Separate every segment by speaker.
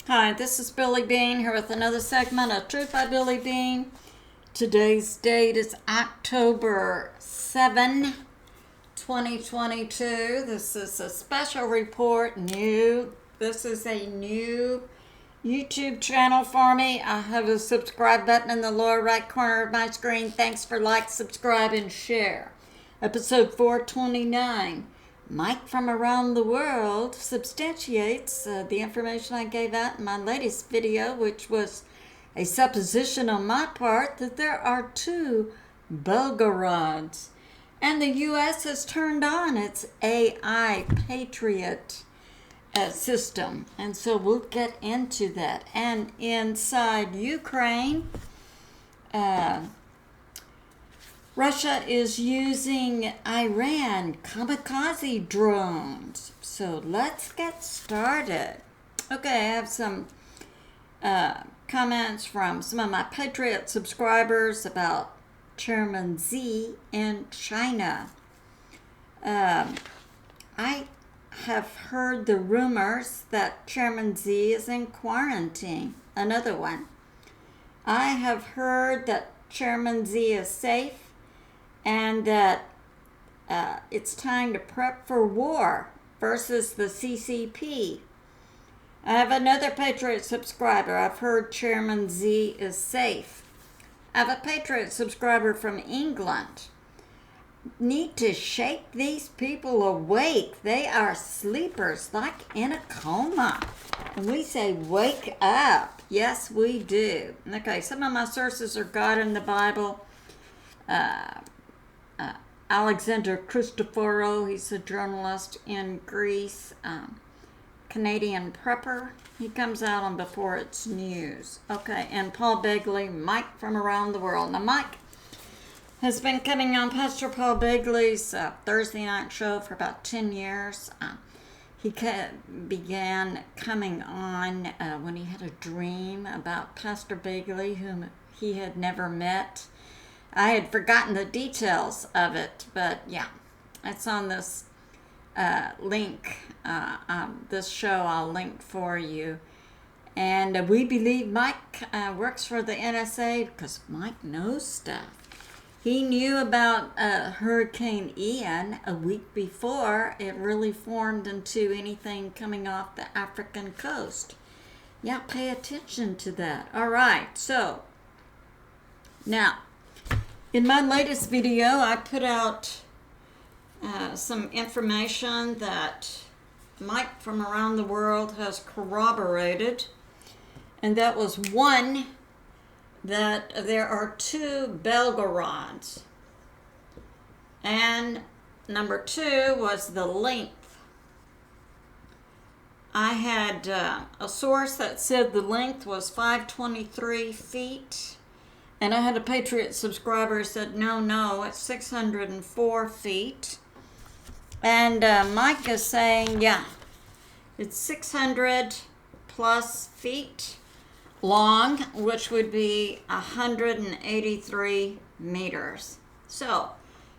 Speaker 1: Hi, this is Billie Beene here with another segment of Truth by Billie Beene. Today's date is October 7, 2022. This is a special report, This is a new YouTube channel for me. I have a subscribe button in the lower right corner of my screen. Thanks for like, subscribe, and share. Episode 429. Mike from around the world substantiates the information I gave out in my latest video, which was a supposition on my part that there are two Belgorods. And the U.S. has turned on its AI Patriot system. And so we'll get into that. And inside Ukraine, Russia is using Iran kamikaze drones. So let's get started. Okay, I have some comments from some of my Patriot subscribers about Chairman Xi in China. I have heard the rumors that Chairman Xi is in quarantine. Another one. I have heard that Chairman Xi is safe and that it's time to prep for war versus the CCP. I have another Patriot subscriber. I've heard Chairman Xi is safe. I have a Patriot subscriber from England. Need to shake these people awake. They are sleepers, like in a coma. And we say, wake up. Yes, we do. Okay, some of my sources are God and the Bible. A Christoferou, he's a journalist in Greece, Canadian prepper. He comes out on Beforeitsnews. Okay, and Paul Begley, Mike from around the world. Now, Mike has been coming on Pastor Paul Begley's Thursday night show for about 10 years. He began coming on when he had a dream about Pastor Begley, whom he had never met. I had forgotten the details of it, but yeah, it's on this link. This show I'll link for you. And we believe Mike works for the NSA because Mike knows stuff. He knew about Hurricane Ian a week before it really formed into anything coming off the African coast. Yeah, pay attention to that. All right, so now, in my latest video, I put out some information that Mike from around the world has corroborated, and that was one, that there are two Belgorods, and number two was the length. I had a source that said the length was 523 feet. And I had a Patriot subscriber who said, no, it's 604 feet. And Mike is saying, yeah, it's 600 plus feet long, which would be 183 meters. So,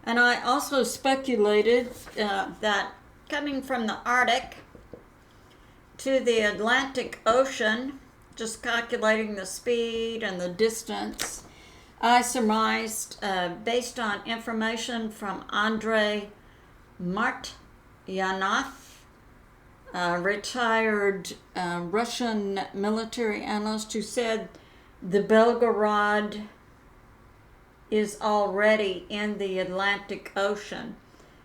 Speaker 1: and I also speculated that coming from the Arctic to the Atlantic Ocean, just calculating the speed and the distance, I surmised, based on information from Andrei Martnanov, retired Russian military analyst, who said the Belgorod is already in the Atlantic Ocean.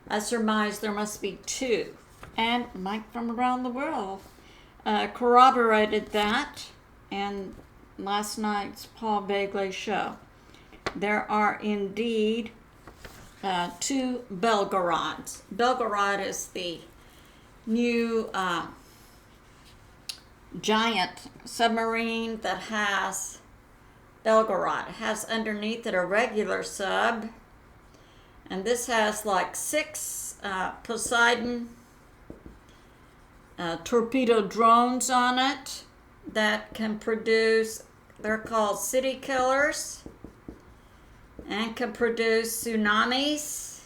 Speaker 1: I surmised there must be two. And Mike from around the world corroborated that in last night's Paul Begley show. There are indeed two Belgorods. Belgorod is the new giant submarine that has Belgorod. It has underneath it a regular sub, and this has like 6 Poseidon torpedo drones on it that can produce, they're called city killers, and can produce tsunamis.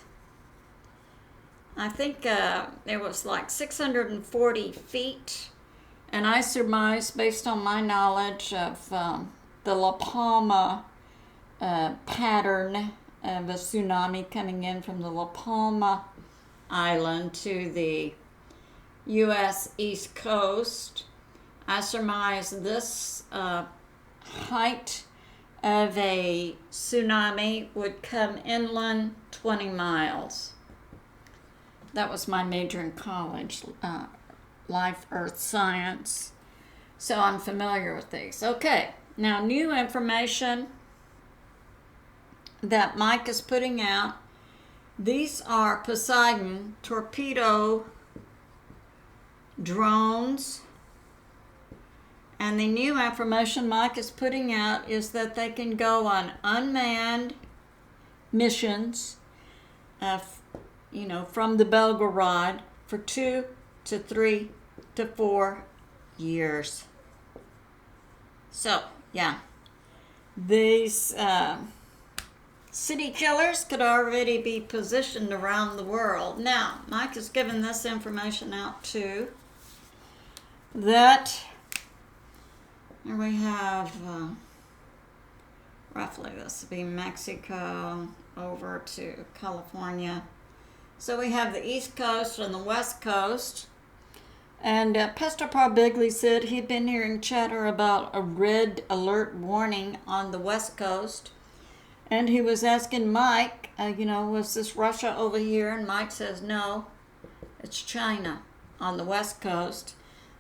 Speaker 1: I think it was like 640 feet And I surmise, based on my knowledge of the La Palma pattern of a tsunami coming in from the La Palma island to the U.S. East Coast, I surmise this height of a tsunami would come inland 20 miles. That was my major in college, life, earth science. So I'm familiar with these. Okay, now new information that Mike is putting out. These are Poseidon torpedo drones. And the new information Mike is putting out is that they can go on unmanned missions, from the Belgorod for 2 to 3 to 4 years. So, yeah, these city killers could already be positioned around the world. Now, Mike has given this information out too, that here we have roughly, this would be Mexico over to California. So we have the East Coast and the West Coast. And Pastor Paul Begley said he'd been hearing chatter about a red alert warning on the West Coast. And he was asking Mike, was this Russia over here? And Mike says, no, it's China on the West Coast.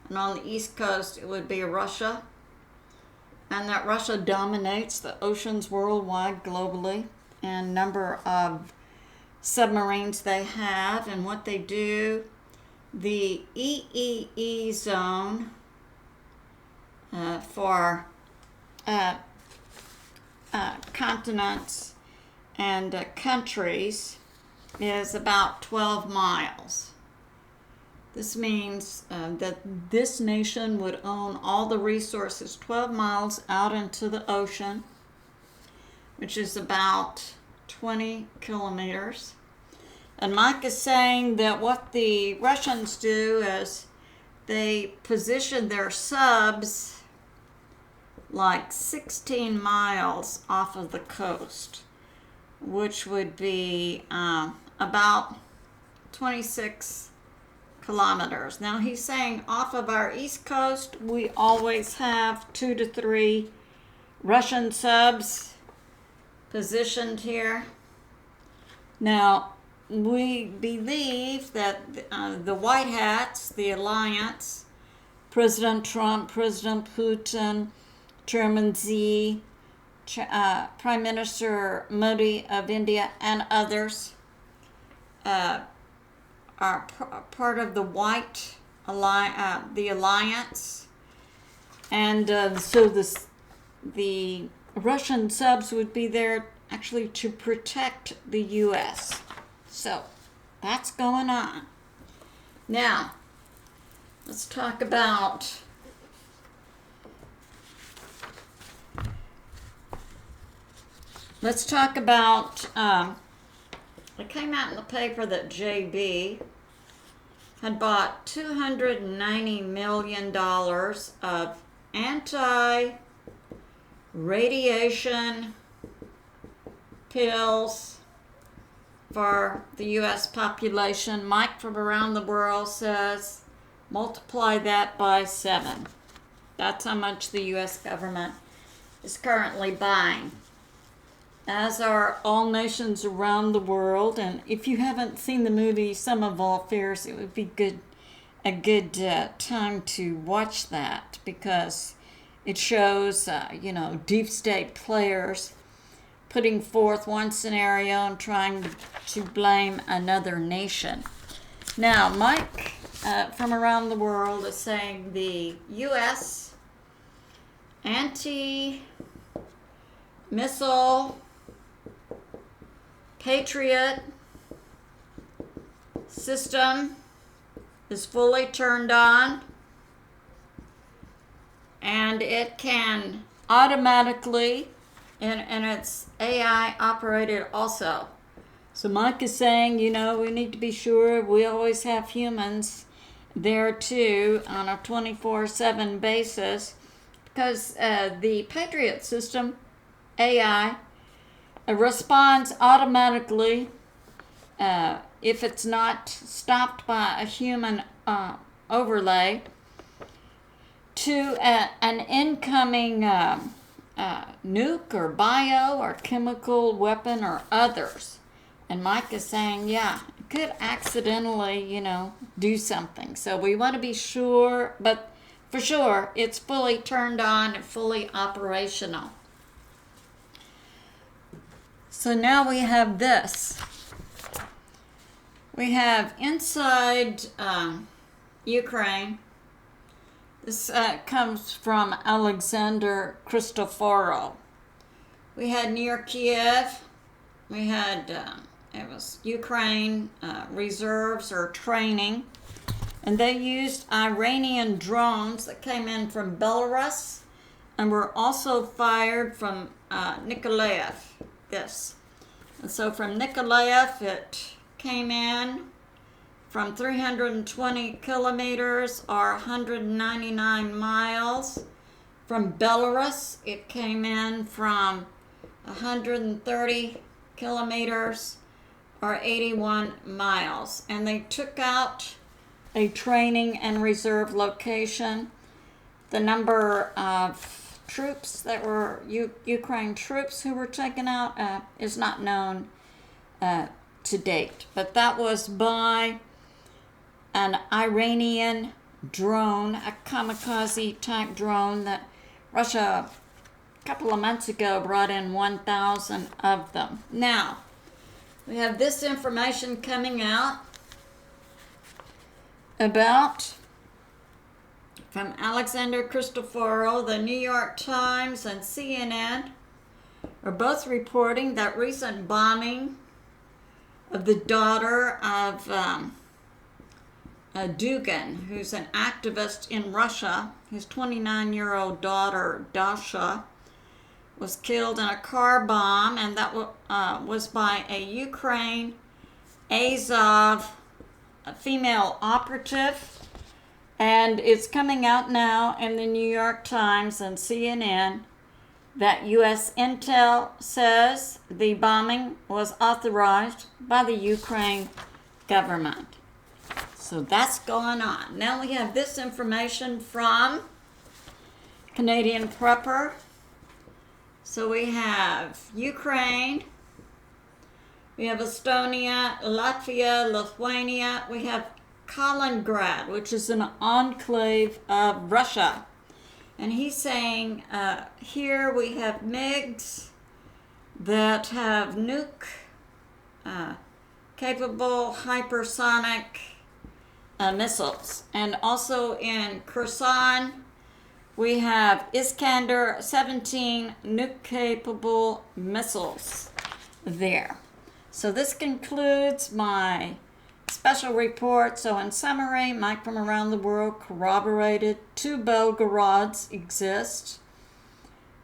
Speaker 1: And on the East Coast, it would be Russia. And that Russia dominates the oceans worldwide, globally, and number of submarines they have and what they do. The EEE zone for continents and countries is about 12 miles. This means that this nation would own all the resources 12 miles out into the ocean, which is about 20 kilometers. And Mike is saying that what the Russians do is they position their subs like 16 miles off of the coast, which would be about 26 kilometers. Now he's saying off of our East Coast, we always have 2 to 3 Russian subs positioned here. Now, we believe that the White Hats, the alliance, President Trump, President Putin, Chairman Xi, Prime Minister Modi of India, and others are part of the White the alliance, and so the Russian subs would be there actually to protect the U.S. So that's going on. Now, let's talk about it came out in the paper that JB had bought $290 million of anti-radiation pills for the U.S. population. Mike from around the world says multiply that by 7. That's how much the U.S. government is currently buying, as are all nations around the world. And if you haven't seen the movie Sum of All Fears, it would be a good time to watch that, because it shows deep state players putting forth one scenario and trying to blame another nation. Now, Mike from around the world is saying the U.S. anti-missile Patriot system is fully turned on, and it can automatically, and it's AI operated also. So Mike is saying, we need to be sure we always have humans there too on a 24/7 basis, because the Patriot system, AI, responds automatically if it's not stopped by a human overlay to an incoming nuke or bio or chemical weapon or others. And Mike is saying, yeah, it could accidentally, do something. So we want to be sure, but for sure, it's fully turned on and fully operational. So now we have this. We have inside Ukraine. This comes from A Christoferou. We had near Kiev. We had, it was Ukraine reserves or training. And they used Iranian drones that came in from Belarus and were also fired from Nikolaev. This. And so from Nikolaev, it came in from 320 kilometers or 199 miles. From Belarus, it came in from 130 kilometers or 81 miles. And they took out a training and reserve location. The number of troops that were Ukraine troops who were taken out is not known to date. But that was by an Iranian drone, a kamikaze type drone that Russia a couple of months ago brought in 1,000 of them. Now, we have this information coming out about from A Christoferou. The New York Times and CNN are both reporting that recent bombing of the daughter of Dugin, who's an activist in Russia. His 29-year-old daughter, Dasha, was killed in a car bomb, and that was by a Ukraine Azov female operative. And it's coming out now in the New York Times and CNN that U.S. intel says the bombing was authorized by the Ukraine government. So that's going on. Now we have this information from Canadian Prepper. So we have Ukraine, we have Estonia, Latvia, Lithuania, we have Kaliningrad, which is an enclave of Russia. And he's saying here we have MiGs that have nuke capable hypersonic missiles. And also in Kherson, we have Iskander-17 nuke-capable missiles there. So this concludes my special report. So in summary, Mike from around the world corroborated 2 Belgorods exist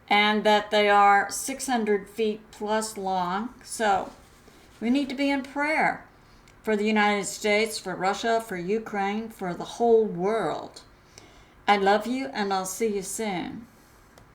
Speaker 1: and that they are 600 feet plus long. So we need to be in prayer for the United States, for Russia, for Ukraine, for the whole world. I love you, and I'll see you soon.